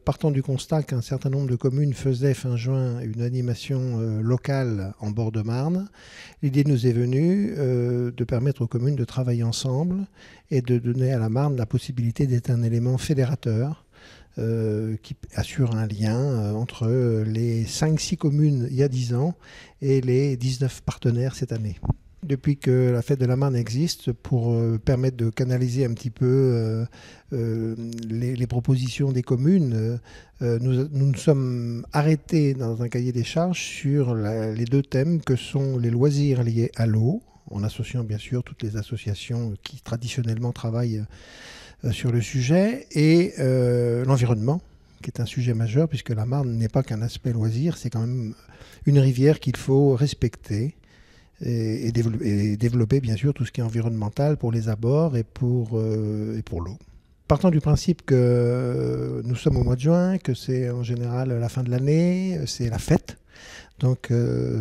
Partant du constat qu'un certain nombre de communes faisaient fin juin une animation locale en bord de Marne, l'idée nous est venue de permettre aux communes de travailler ensemble et de donner à la Marne la possibilité d'être un élément fédérateur qui assure un lien entre les 5-6 communes il y a 10 ans et les 19 partenaires cette année. Depuis que la fête de la Marne existe, pour permettre de canaliser un petit peu les propositions des communes, nous nous sommes arrêtés dans un cahier des charges sur les deux thèmes que sont les loisirs liés à l'eau, en associant bien sûr toutes les associations qui traditionnellement travaillent sur le sujet, et l'environnement, qui est un sujet majeur, puisque la Marne n'est pas qu'un aspect loisir, c'est quand même une rivière qu'il faut respecter et développer bien sûr tout ce qui est environnemental pour les abords et pour l'eau. Partant du principe que nous sommes au mois de juin, que c'est en général la fin de l'année, c'est la fête. Donc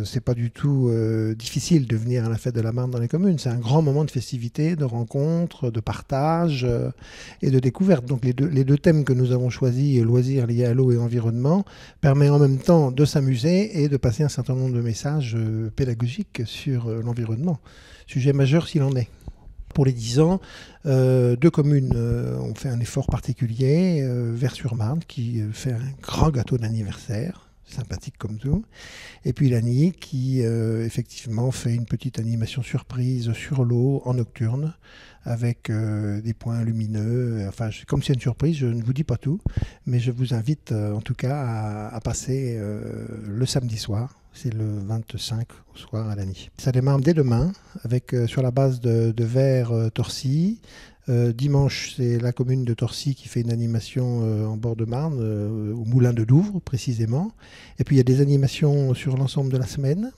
c'est pas du tout difficile de venir à la fête de la Marne dans les communes. C'est un grand moment de festivité, de rencontre, de partage et de découverte. Donc les deux thèmes que nous avons choisis, loisirs liés à l'eau et environnement, permettent en même temps de s'amuser et de passer un certain nombre de messages pédagogiques sur l'environnement. Sujet majeur s'il en est. Pour les 10 ans, deux communes ont fait un effort particulier. Vers-sur-Marne qui fait un grand gâteau d'anniversaire, sympathique comme tout. Et puis Lagny qui effectivement fait une petite animation surprise sur l'eau en nocturne avec des points lumineux. Enfin, comme c'est une surprise, je ne vous dis pas tout, mais je vous invite en tout cas à passer le samedi soir. C'est le 25 au soir à Lagny. Ça démarre dès demain avec sur la base de Vers-Torcy. Dimanche, c'est la commune de Torcy qui fait une animation en bord de Marne, au Moulin de Douvres précisément. Et puis il y a des animations sur l'ensemble de la semaine,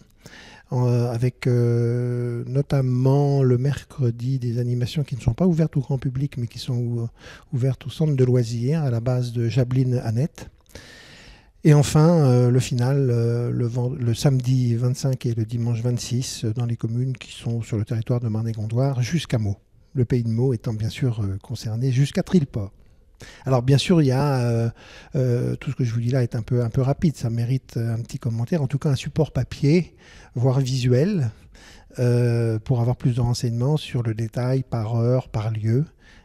avec notamment le mercredi des animations qui ne sont pas ouvertes au grand public, mais qui sont ouvertes au centre de loisirs à la base de Jablines-Annette. Et enfin, le final, le samedi 25 et le dimanche 26, dans les communes qui sont sur le territoire de Marne et Gondoire, jusqu'à Meaux. Le pays de Meaux étant bien sûr concerné jusqu'à Trilleport. Alors bien sûr, il y a tout ce que je vous dis là est un peu rapide, ça mérite un petit commentaire, en tout cas un support papier, voire visuel, pour avoir plus de renseignements sur le détail par heure, par lieu.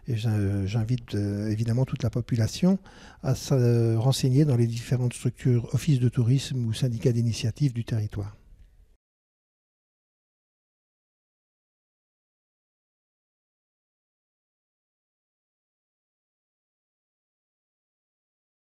Et j'invite évidemment toute la population à se renseigner dans les différentes structures, offices de tourisme ou syndicats d'initiative du territoire.